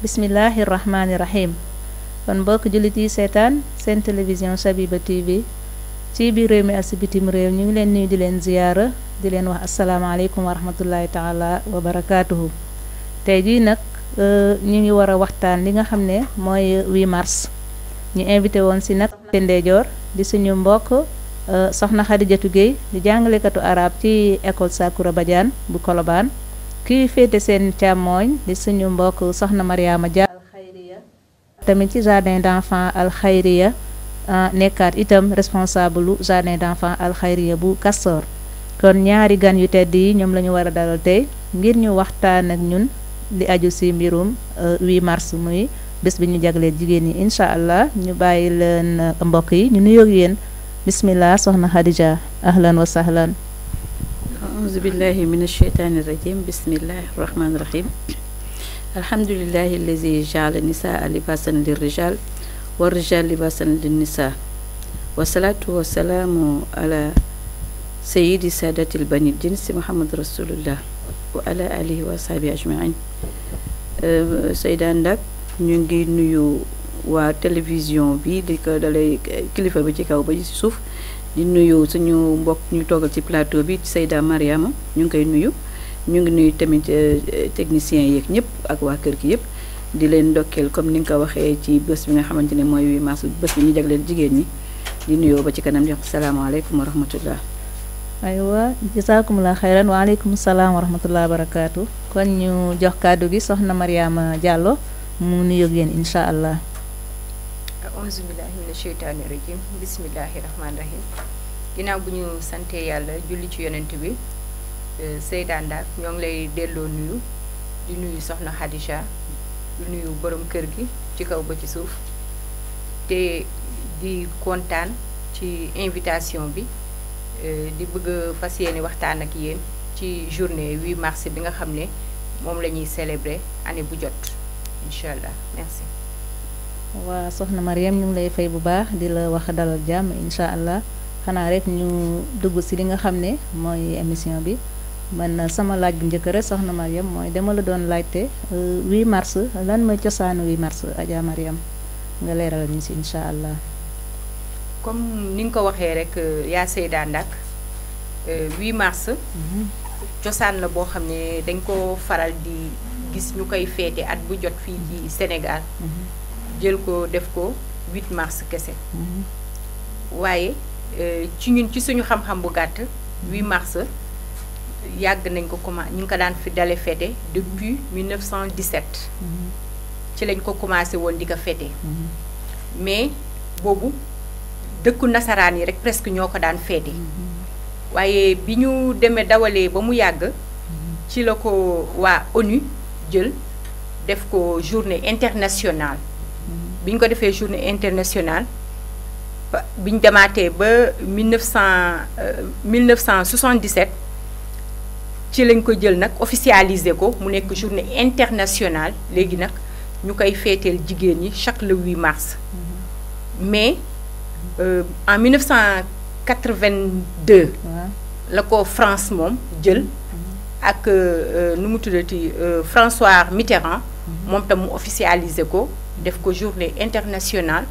bismillahirrahmanirrahim. kon mbokk jullit yi seetaan seen télévision Shabiba TV ci biir réew mi ak si bitim réew ñu ngi leen nuyu di leen ziyaara di leen wax asalaamaaleykum wa rahmatullahi taala wa barakaatuhu. tey jii nag ñu ngi war a waxtaan li nga xam ne mooy 8 mars ñu invité woon si nag te Ndeyjoor di suñu mbokk soxna Xadijatu Gueye di jàngalekatu arab ci école Sakoura Badiane bu Colobane. kii féete seen càmmooñ di suñu mbokk soxna Mariama Dia Alxayriya tamit ci jardin d'enfants Alxayriya nekkaat itam responsable lu jardin d'enfants Alxayriya bu Castor. kon ñaari gan yu tedd yi ñoom la ñu war a dalal tey ngir ñu waxtaan ak ñun li aju si mbirum 8 mars muy bés bi ñu jagleel jigéen ñi incha allah ñu bàyyi leen mbokk yi ñu nuyoog yéen bismillah soxna Xadija ahlan wa sahlan. أعوذ بالله من الشيطان الرجيم بسم الله الرحمن الرحيم الحمد لله الذي جعل النساء لباسا للرجال والرجال لباسا للنساء والصلاة والسلام على سيد سادة البني الجنس محمد رسول الله وعلى آله وصحبه أجمعين. سيدان داك نيغي نيو waa télévision bi di ko dalay kilifa bi ci kaw ba ci suuf di nuyu suñu mbokk ñu toogal ci plateau bi Seyda Mariama ñu ngi koy nuyu ñu ngi nuyu tamit techniciens yeeg ñëpp ak waa kër gi yëpp di leen ndokkeel comme ni nga ko waxee ci bés bi nga xamante ne mooy 8 mars bés bi ñu jagleel jigéen ñi di nuyoo ba ci kanam di wax salaamaaleykum wa rahmatullah. aywa jasaakumullah xayran waaleykum salaam wa rahmatullah barakaatu. kon ñu jox kàddu gi soxna Mariama Diallo mu nuyoog yéen incha allah. auzu billahi mina sheytaani rajim bismillahi rahmaani rahim. ginnaaw bu ñu sante yàlla julli ci yonent bi Seyda Ndak ñoo ngi lay delloo nuyu di nuyu soxna Xadija di nuyu borom kër gi ci kaw ba ci suuf te di kontaan ci invitation bi di bëgg fas yéene waxtaan ak yéen ci journée 8 mars bi nga xam ne moom la ñuy célébrer année bu jot incha allah merci. waa soxna Mariam ñu ngi lay fay bu baax di la wax dalal jàmm incha allah xanaa rek ñu dugg si li nga xam ne mooy émission bi man sama laaj bu njëkk rek soxna Mariam mooy dama la doon laajte 8 mars lan mooy cosaanu 8 mars Adja Mariam nga leeral ñu si incha allah. comme ni nga ko waxee rek yaa Seyda Ndak 8 mars. cosaan la boo xam ne dañ ko faral di gis ñu koy féete at bu jot fii ci Sénégal. jël ko def ko 8 mars kese waaye ci ñun ci suñu xam-xam bu gàtt 8 mars yàgg nañ ko commencé ñu ngi ko daan fi dale fête depuis 1917 ci lañ ko commencé woon di ko fête mais boobu dëkku nasaraan yi rek presque ñoo ko daan fête waaye bi ñu demee dawalee ba mu yàgg ci la ko waa ONU jël def ko journée internationale bi ñu ko defee journée internationale bi ñu demaatee ba 1977 ci lañ ko jël nag officialisé ko mu nekk journée internationale léegi nag ñu koy féeteel jigéen ñi chaque le 8 mars. mais en 1982. la ko France moom jël. ak nu mu tuddati François Mitterrand. moom tam mu officialisé ko. def ko journée internationale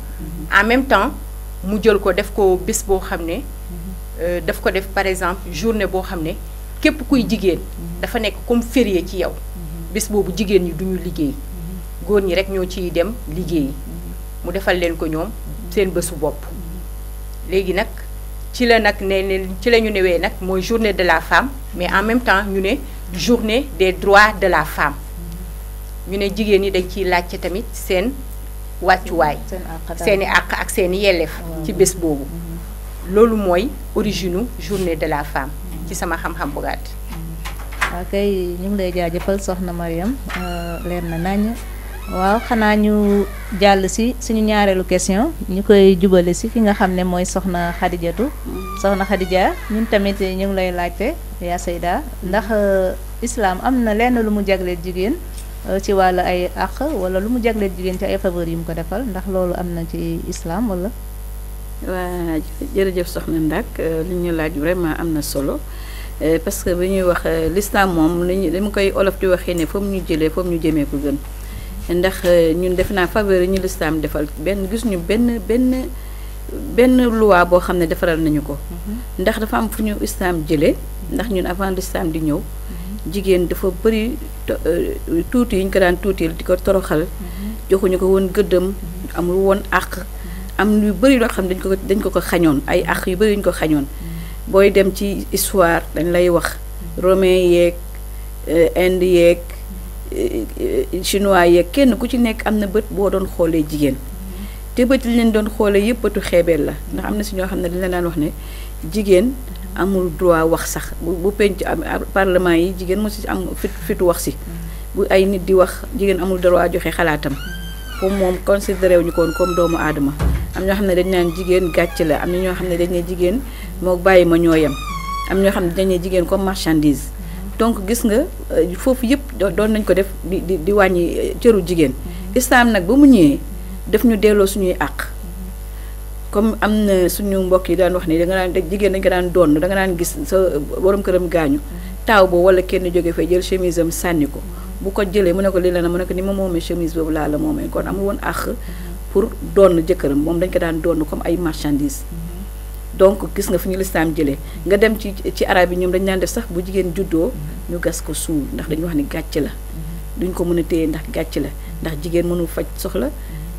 en même temps mu jël ko def ko bés boo xam ne daf ko def par exemple journée boo xam ne képp kuy jigéen dafa nekk comme férié ci yow bés boobu jigéen ñi duñu liggéey góor ñi rek ñoo ciy dem liggéey mu defal leen ko ñoom seen bésu bopp léegi nag ci la nag ne ci la ñu newee nag mooy journée de la femme mais en même temps ñu ne journée des droits de la femme ñu ne jigéen ñi dañ ciy laajte tamit seen wàccuwaay seeni àq ak seeni yelleef ci bés boobu loolu mooy origine journée de la femme ci sama xam-xam bu gàtt. waaw kay ñu ngi lay jaajëfal soxna Mariam leer na nañ waaw xanaa ñu jàll si suñu ñaareelu question ñu koy jubale si ki nga xam ne mooy soxna Xadijatu soxna Xadija ñun tamit ñu ngi lay laajte yaa Seyda ndax islam am na lenn lu mu jagleel jigéen ci wàllu ay àq wala lu mu jagleel jigéen ci ay faveur yi mu ko defal ndax loolu am na ci islam wala. waa jërëjëf soxna Ndak li ñu laaj vraiment am na solo parce que bi ñuy wax l'islam moom li dama koy olof di waxee ne foofu ñu jëlee foofu ñu jëmee ko gën ndax ñun def naa faveur ñu l'islam defal gis ñu benn loi boo xam ne defaral nañu ko ndax dafa am fu ñu islam jëlee ndax ñun avant l'islam di ñëw jigéen dafa bëri tuuti yi ñu ko daan tuutil di ko toroxal joxuñu ko woon gëddëm amul woon àq am lu bëri loo xam dañ ko xañoon ay àq yu bëri ñu ko xañoon booy dem ci histoire dañ lay wax romain yeeg inde yeeg chinois yeeg kenn ku ci nekk am na bët boo doon xoolee jigéen te bët li leen doon xoolee yëpp bëtu xeebeel la ndax am na si ñoo xam ne dañ la daan wax ne jigéen amul droit wax sax bu penc am parlement yi jigéen moo si am fitu wax si bu ay nit di wax jigéen amul droit joxe xalaatam comme moom considéré wuñu ko woon comme doomu aadama am ñoo xam ne dañ naan jigéen gàcc la am na ñoo xam ne dañ ne jigéen moo bàyyi ma ñoo yem am ñoo xam ne dañ ne jigéen comme marchandise donc gis nga foofu yëpp doon nañ ko def di wàññi cëru jigéen islam nag ba mu ñëwee def ñu delloo suñuy àq comme am na suñu mbokk yi daan wax ni da nga daan jigéen dañ ko daan doon da nga daan gis sa borom këram gaañu taaw boobu wala kenn jóge fay jël chemise am sànni ko bu ko jëlee mu ne ko lii la na mu ne ko ni ma moomee chemise boobu laa la moomee kon amul woon àq pour doon jëkkëram moom dañ ko daan doon comme ay marchandise donc gis nga fi ñu lislaam jëlee nga dem ci arab yi ñoom dañ daan def sax bu jigéen juddoo ñu gas ko suul ndax dañu wax ni gàcc la duñ ko mën a téye ndax gàcc la ndax jigéen mënul faj soxla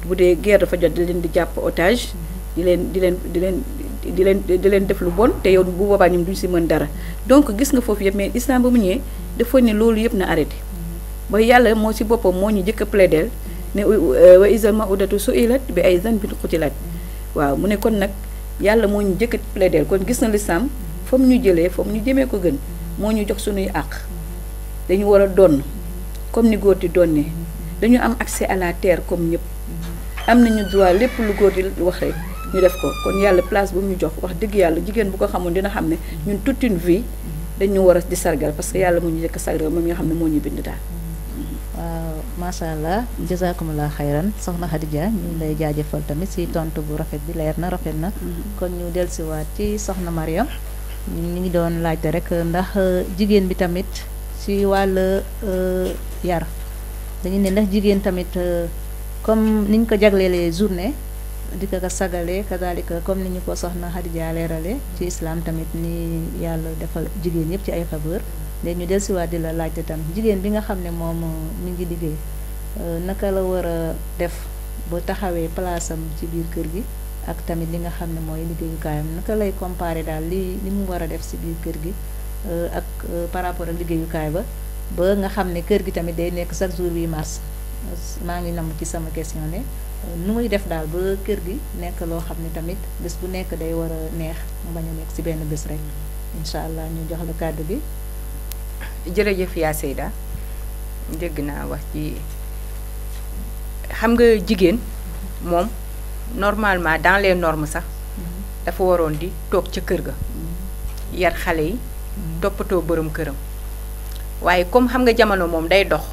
bu dee guerre dafa jot di leen di jàpp otage di leen def lu bon te yow bu boobaa ñoom duñ si mën dara donc gis nga foofu yëpp mais islam ba mu ñëwee dafa ne loolu yëpp na arrêté ba yàlla moo si boppam moo ñu jëkk a plaidel ne wa izal ma'udatu su'ilat bi ay zanbin qutilat waaw mu ne kon nag yàlla moo ñu jëkk a plaidel kon gis na l'islam fa mu ñu jëlee fa mu ñu jëmee ko gën moo ñu jox suñuy àq dañu war a donn comme ni góor di donnee dañu am accès à la terre comme ñëpp am nañu droit lépp lu góor di wax rek ñu def ko kon yàlla place bu mu ñu jox wax dëgg yàlla jigéen bu ko xamoon dina xam ne ñun toute une vie dañu war a di sargal parce que yàlla moo ñu jëkk a sargal moom nga xam ne moo ñu bind daal. waaw macha allah jazakumullah xayran soxna Khadija ñu ngi lay jaajëfal tamit si tontu bu rafet bi leer na rafet na. kon ñu dellusiwaat ci soxna Mariam ñu ngi doon laajte rek ndax jigéen bi tamit si wàll yar dañu ne ndax jigéen tamit comme niñ ko jagleelee journée di ko sagale kadalika comme ni ñu ko soxna Khadija leerale ci islam tamit ni yàlla defal jigéen yëpp ci ay faveur léegi ñu dellusiwaat di la laajte tam jigéen bi nga xam ne moom mi ngi liggéey naka la war a def ba taxawee place am ci biir kër gi ak tamit li nga xam ne mooy liggéeyukaayam naka lay comparer daal li mu war a def ci biir kër gi ak par rapport ak liggéeyukaay ba nga xam ne kër gi tamit day nekk chaque jour 8 mars maa ngi nam ci sama question ne nu muy def daal ba kër gi nekk loo xam ne tamit bés bu nekk day war a neex mu bañ a nekk ci benn bés rek incha allah ñu jox la kàddu gi. jërëjëf yaa Seyda dégg naa wax ci xam nga jigéen moom normalement dans les normes sax dafa waroon di toog ca kër ga yar xale yi toppatoo borom këram waaye comme xam nga jamono moom day dox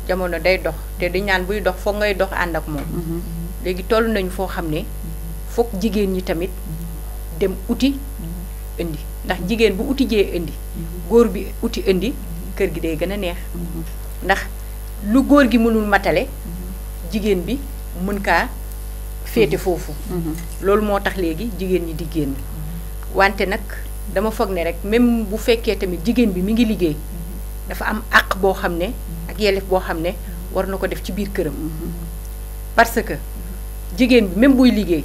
jamono day dox te di ñaan buy dox foog ngay dox ànd ak moom léegi toll nañu foo xam ne foog jigéen ñi tamit dem uti indi ndax jigéen bu uti jee indi góor bi uti indi kër gi day gën a neex ndax lu góor gi mënul matale jigéen bi mën kaa féete foofu loolu moo tax léegi jigéen ñi di génn wante nag dama foog ne rek même bu fekkee tamit jigéen bi mi ngi liggéey dafa am àq boo xam ne ak yelleef boo xam ne war na ko def ci biir këram parce que jigéen bi même buy liggéey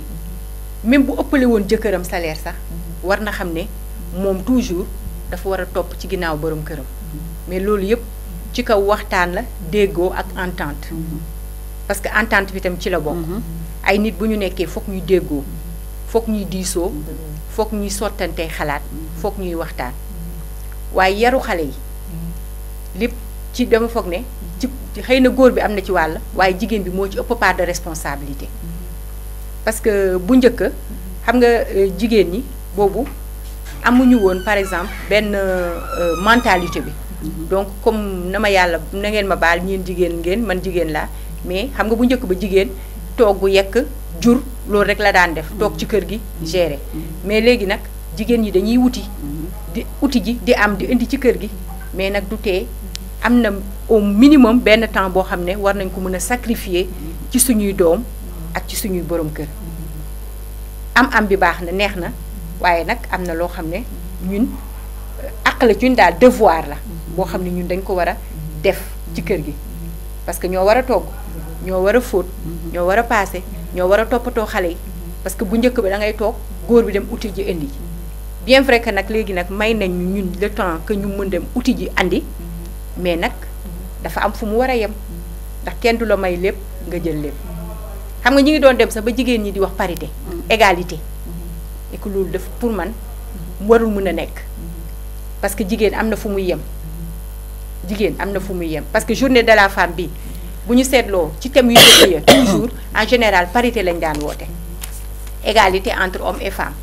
même bu ëppale woon jëkkëram salaire sax war na xam ne moom toujours dafa war a topp ci ginnaaw borom këram mais loolu yëpp ci kaw waxtaan la déggoo ak entente parce que entente bi tam ci la bokk ay nit bu ñu nekkee foog ñuy déggoo foog ñuy diisoo foog ñuy sottantee xalaat foog ñuy waxtaan waaye yaru xale yi lépp ci dama foog ne ci xëy na góor bi am na ci wàll waaye jigéen bi moo ci ëpp part de responsabilité parce que bu njëkk xam nga jigéen ñi boobu amuñu woon par exemple benn mentalité bi donc comme na ngeen ma baal ñeen jigéen ngeen man jigéen laa mais xam nga bu njëkk ba jigéen togg yekk jur loolu rek la daan def toog ci kër gi gérer mais léegi nag jigéen ñi dañuy wuti di uti ji di am di indi ci kër gi mais nag du tee am na au minimum benn temps boo xam ne war nañ ko mën a sacrifier ci suñuy doom ak ci suñuy borom kër am bi baax na neex na waaye nag am na loo xam ne ñun àq la ci ñun daal devoir la boo xam ne ñun dañ ko war a def ci kër gi parce que ñoo war a togg ñoo war a fóot ñoo war a paase ñoo war a toppatoo xale yi parce que bu njëkk bi da ngay toog góor bi dem uti ji indi ji bien vrai que nag léegi nag may nañ ñun le temps que ñu mën dem uti ji andi mais nag dafa am fu mu war a yem ndax kenn du la may lépp nga jël lépp xam nga ñu ngi doon dem sax ba jigéen ñi di wax parité égalité et que loolu def pour man warul mën a nekk parce que jigéen am na fu muy yem jigéen am na fu muy yem parce que journée de la femme bi bu ñu seetloo ci thème yu njëkk ya toujours en général parité lañ daan woote égalité entre hommes et femmes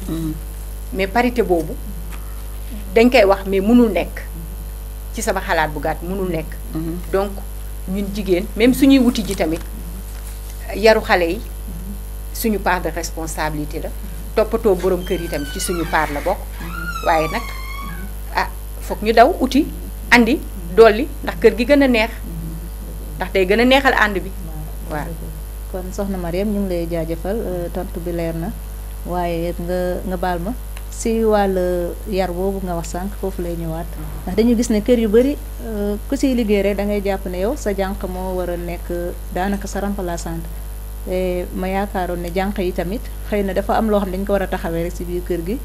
mais parité boobu dañ koy wax mais mënul nekk ci sama xalaat bu gàtt mënul nekk donc ñun jigéen même suñuy wuti ji tamit yaru xale yi suñu part de responsabilité la toppatoo borom kër yi tamit ci suñu part la bokk waaye nag ah foog ñu daw uti andi dolli ndax kër gi gën a neex ndax day gën a neexal ànd bi waaw. kon soxna Mariam ñu ngi lay jaajëfal tontu bi leer na waaye nga baal ma si wàll yar boobu nga wax sànq foofu lay ñëwaat ndax dañu gis ne kër yu bari ku siy liggéey rek da ngay jàpp ne yow sa jànq moo war a nekk daanaka sa remplaçante te ma yaakaaroon ne jànq yi tamit xëy na dafa am loo xam ne dañu ko war a taxawee rek si biir kër gi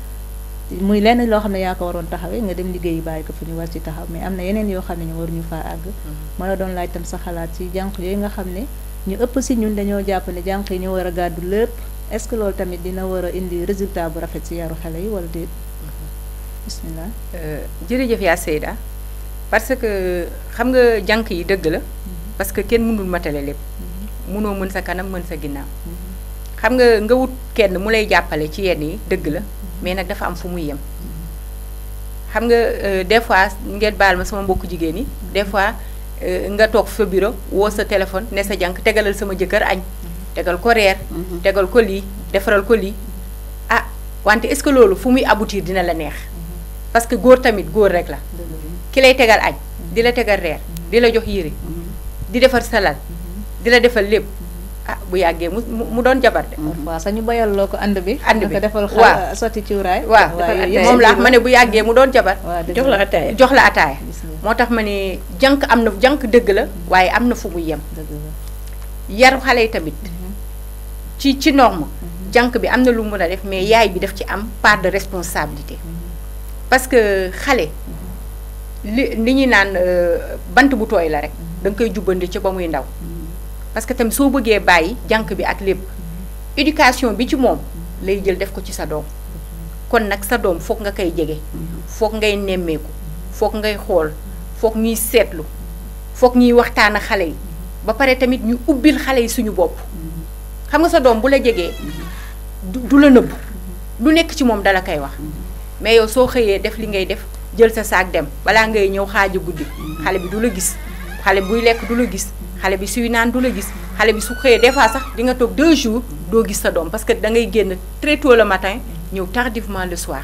muy lenn loo xam ne yaa ko waroon taxawee nga dem liggéeyi bàyyi ko fu ñu war ci taxaw mais am na yeneen yoo xam ne ñu waruñu faa àgg ma la doon laaj tam sa xalaat ci jànq yooyu nga xam ne ñu ëpp si ñun dañoo jàpp ne jànq yi ñu war a gàddu lépp est-ce que loolu tamit dina war a indi résultat bu rafet ci yaru xale yi wala déet bismillah jërëjëf yaa Seyda parce que xam nga jànq yi dëgg la parce que kenn mënul matale lépp mënoo mën sa kanam mën sa ginnaaw xam nga wut kenn mu lay jàppale ci yenn yi dëgg la mais nag dafa am fu muy yem xam nga des fois ngeen baal ma sama mbokku jigéen yi des fois nga toog fa bureau woo sa téléphone ne sa jànq tegalal sama jëkkër añ tegal ko reer tegal ko lii defaral ko lii ah wante est-ce que loolu fu muy aboutir dina la neex parce que góor tamit góor rek la ki lay tegal añ di la tegal reer di la jox yére di defar salal di la defal lépp ah bu yàggee mu doon jabar de. waaw sax ñu bayal loo ko ànd bi. bi defal waaw sotti cuuraay. waaw moom laa ma ne bu yàggee mu doon jabar. jox la ataaya jox la ataaya. moo tax ma ne jànq am na jànq dëgg la waaye am na fu muy yem. yaru xale yi tamit ci norme. jànq bi am na lu mu mën a def mais yaay bi daf ci am part de responsabilité. parce que xale li ñuy naan bant bu tooy la rek. da nga koy jubbandi ci ba muy ndaw. parce que tamit soo bëggee bàyyi jànq bi ak lépp éducation bi ci moom lay jël def ko ci sa doom kon nag sa doom foog nga koy jege foog ngay nemmeeku foog ngay xool foog ñuy seetlu foog ñuy waxtaan ak xale yi ba pare tamit ñu ubbil xale yi suñu bopp xam nga sa doom bu la jegee du la nëbb lu nekk ci moom dala koy wax mais yow soo xëyee def li ngay def jël sa saak dem balaa ngay ñëw xaaju guddi xale bi du la gis xale buy lekk du la gis xale bi suy naan du la gis xale bi su xëyee des fois sax di nga toog 2 jours doo gis sa doom parce que da ngay génn très tôt le matin ñëw tardivement le soir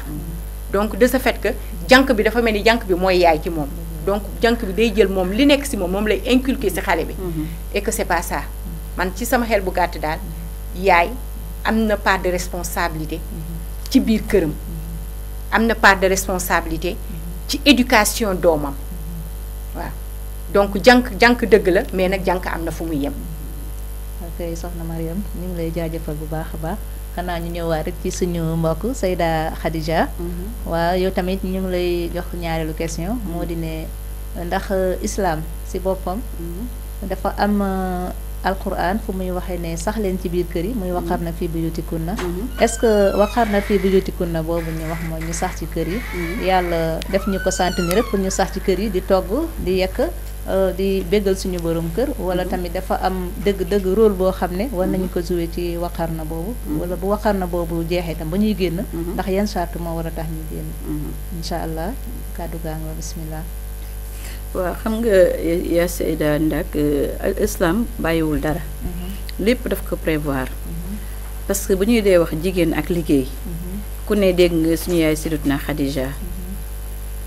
donc de ce fait que jànq bi dafa mel ni jànq bi mooy yaay ci moom donc jànq bi day jël moom li nekk si moom lay inculquer si xale bi et que c'est pas ça man ci sama xel bu gàtt daal yaay am na part de responsabilité ci biir këram am na part de responsabilité ci éducation doomam waaw donc jànq dëgg la mais nag jànq am na fu muy yem. ok soxna Mariam ñu ngi lay jaajëfal bu baax a baax xanaa ñu ñëwaat rek ci suñu mbokk Seyda Khadija. waaw yow tamit ñu ngi lay jox ñaareelu question moo di ne ndax islam si boppam. dafa am alquran fu muy waxee ne sax leen ci biir kër yi muy waqarna fii buyutikunna. est-ce que waqarna fii buyutikunna boobu ñu wax mooy ñu sax ci kër yi. yàlla def ñu ko sant ni rek pour ñu sax ci kër yi di togg di yekk. di béggal suñu borom kër wala tamit dafa am dëgg-dëgg rôle boo xam ne war nañu ko jouer ci waqarna boobu wala bu waqarna boobu jeexee tam ba ñuy génn ndax yan charte moo war a tax ñu génn incha allah kàddu gaa nga bismillah waaw xam nga yaa Seyda Ndak al islam bàyyiwul dara lépp daf ko prévoir parce que bu ñuy dee wax jigéen ak liggéey ku ne dégg nga suñu yaay Sayyidatuna Khadija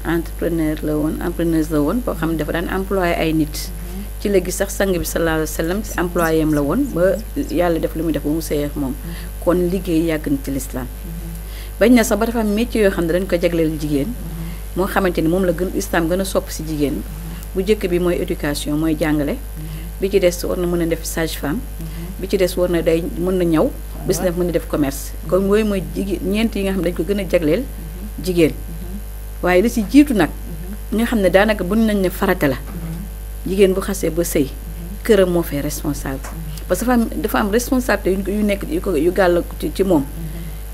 entrepreneur la woon entrepreneuse la woon boo xam ne dafa daan employé ay nit ci la gis sax sang bi sallallahu alayhi wa sallam ci employé am la woon ba yàlla def li muy def ba mu sëy ak moom kon liggéey yàgg na ci lislaam bañ na sax ba dafa am métier yoo xam ne dañ ko jagleel jigéen moo xamante ni moom la gën islam gën a sopp si jigéen bu njëkk bi mooy éducation mooy jàngale bi ci des war na mën a def sage-femme bi ci des war na day mën na ñaw bis na mën na def commerce comme yooyu mooy jigéen ñeent yi nga xam ne dañ ko gën a jagleel jigéen waaye li si jiitu nag nga xam ne daanaka buñ nañ ne farata la jigéen bu xasee ba sëy këram moo fay responsable parce que dafa am responsabilité yu nekk yu gàll ci moom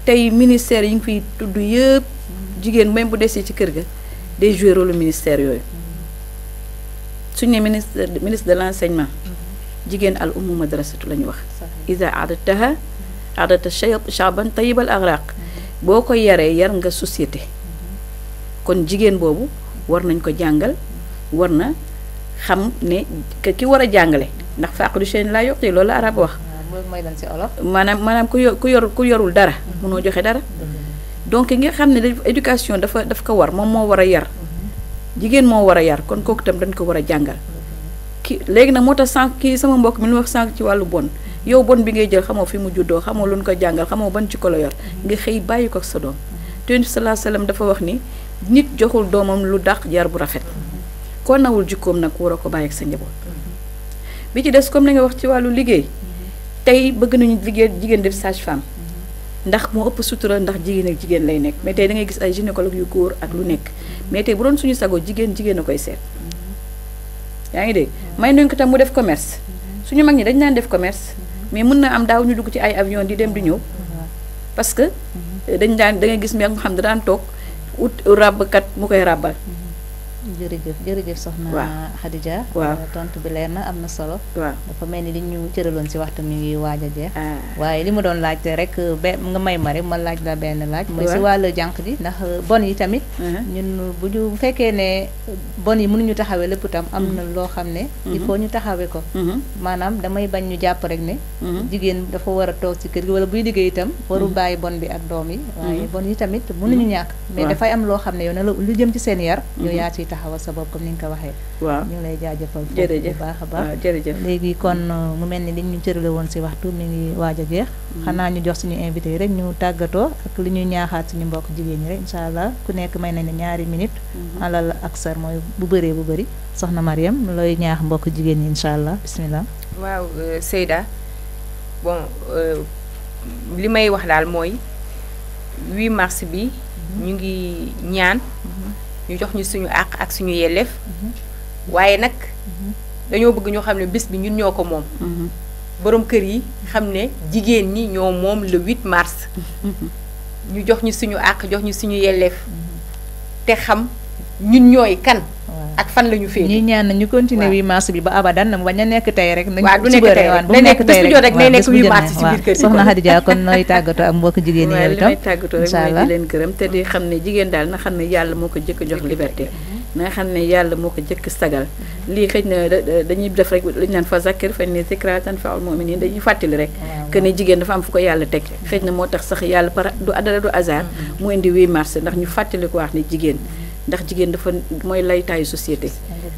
tey ministère yi ngi fiy tudd yëpp jigéen même bu desee ci kër ga day jouer rôle ministère yooyu suñu ne ministre de l'enseignement jigéen al ummu madrasatu la ñu wax ida adataha adata shaban tayibal agraq boo ko yaree yar nga société kon jigéen boobu war nañ ko jàngal war na xam ne ki war a jàngale ndax faaqidu shay'in laa yu'ti loolu la arab wax maanaam ku yorul dara mënoo joxe dara donc nga xam ne éducation daf ko war moom moo war a yar jigéen moo war a yar kon kooku tam dañ ko war a jàngal léegi nag moo tax sànq kii sama mbokk mi lu wax sànq ci wàllu bon yow bon bi ngay jël xamoo fi mu juddoo xamoo lu ñu ko jàngal xamoo ban ci ko la yor nga xëy bàyyi ko ak sa doom te Yonent bi sallallahu alayhi wasallam dafa wax ni nit joxul doomam lu dàq yar bu rafet koo nawul jikkoom nag war a ko bàyyi ak sa njaboot bi ci des comme li nga wax ci wàllu liggéey tey bëgg nañu liggéey jigéen def sage-femme ndax moo ëpp sutura ndax jigéen ak jigéen lay nekk mais tey da ngay gis ay gynécologue yu góor ak lu nekk mais tey bu doon suñu sago jigéen a koy seet yaa ngi dégg may nañ ko tam mu def commerce suñu mag ñi dañ daan def commerce mais mën na am daaw ñu dugg ci ay avion di dem di ñëw parce que dañ daan da ngay gis mais nga xam da daan toog ut ràbbkat mu koy ràbbal jërëjëf soxna Khadija waaw tontu bi leer na am na solo waaw dafa mel ni li ñu cëraloon ci waxtu mi ngi waaj a jeex waaye li ma doon laajte rek nga may ma rek ma laaj la benn laaj mooy ci wàllu jànq ji ndax bon yi tamit ñun bu fekkee ne bon yi mënuñu taxawee lépp tam am na loo xam ne il faut ñu taxawee ko maanaam damay bañ ñu jàpp rek ne jigéen dafa war a toog ci kër gi wala buy liggéey itam warul bàyyi bon bi ak doom yi waaye bon yi tamit mënuñu ñàkk mais dafay am loo xam ne yow ne lu jëm ci seen yar yow yaa ciy taxawal sa bopp comme ni nga ko waxee waaw ñu ngi lay jaajëfal bu baax a baax jërëjëf léegi kon mu mel ni li ñu cërale woon ci waxtu mi ngi waaj a jeex xanaa ñu jox suñu invité yi rek ñu tàggatoo ak li ñuy ñaaxaat suñu mbokk jigéen ñi rek incha allah ku nekk may nañ ne 2 minutes alal ak sar mooy bu bëree bu bëri soxna Mariam looy ñaax mbokk jigéen ñi incha allah bismillah waaw Seyda bon li may wax daal mooy 8 mars bi ñu ngi ñaan ñu jox ñu suñu àq ak suñu yelleef waaye nag dañoo bëgg ñoo xam ne bés bi ñun ñoo ko moom borom kër yi xam ne jigéen ñi ñoo moom le 8 mars ñu jox ñu suñu àq jox ñu suñu yelleef te xam ñun ñooy kan ak fan la ñu féete ñuy ñaan ñu continuer 8 mars bi ba abadan na bañ a nekk tey rek waaw du nekk tey rek bu nekk tey rek jot rek day nekk 8 mars ci biir kër yi soxna Khadija kon nooy tàggatoo ak mbokk jigéen ñi yow itam may tàggatoo rek mooy di leen gërëm te di xam ne jigéen daal na xam ne yàlla moo ko jëkk jox liberté na xam ne yàlla moo ko jëkk sagal lii xëy na dañuy def rek li ñu naan fa zakkir fa ne zikraa tanfa'ul mu'miniin dañuy fàttali rek que ne jigéen dafa am fu ko yàlla teg xëy na moo tax sax yàlla par du hasard mu indi 8 mars ndax ñu fàttali ko wax ne jigéen ndax jigéen dafa mooy laytaayu société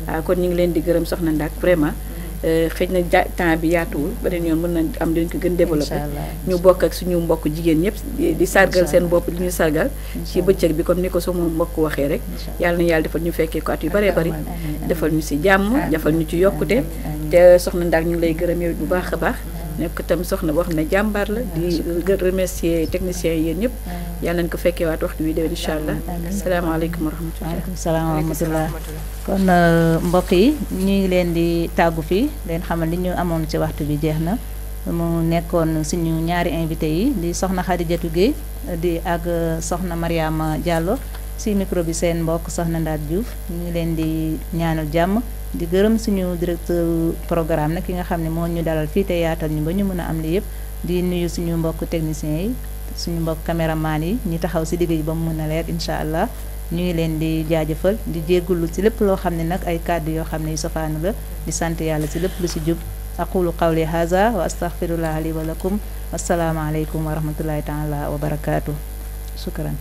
waaw kon ñu ngi leen di gërëm soxna Ndak vraiment xëy na temps bi yaatuwul beneen yoon mën na am dañ ko gën développé ñu bokk ak suñu mbokk jigéen ñëpp di sargal seen bopp di ñu sargal ci bëccëg bi comme ni ko sama mbokk waxee rek yàlla na yàlla defal ñu fekkee ko at yu bëree bëri defal ñu si jàmm defal ñu ci yokkute te soxna Ndak ñu ngi lay gërëm yow bu baax a baax nekk itam soxna boo xam ne jàmbaar la di remercier techniciens yi yéen ñëpp yàlla nañ ko fekkee waat waxtu wi déwén incha allah asalaamaaleykum wa rahmatulah. waaleykum salaam wa rahmatulah. kon mbokk yi ñu ngi leen di tàggu fii leen xamal li ñu amoon ci waxtu bi jeex na mu nekkoon suñu ñaari invité yi di soxna Khadijatou Guèye di ak soxna Mariama Diallo si micro bi seen mbokk soxna Ndaat Diouf ñu ngi leen di ñaanal jàmm. di gërëm suñu directeur programme nag ki nga xam ne moo ñu dalal fii te yaatal ñu ba ñu mën a am li yëpp di nuyu suñu mbokk techniciens yi suñu mbokk caméraman yi ñi taxaw si liggéey ba mu mën a leer incha allah ñu ngi leen di jaajëfal di jéggulu ci lépp loo xam ne nag ay kàddu yoo xam ne yu safaanu la di sant yàlla ci lépp lu si jub aqulu qawli haza wa astaghfirullah li wa lakum wassalaamu aleykum wa rahmatullahi taala wa barakaatu shukran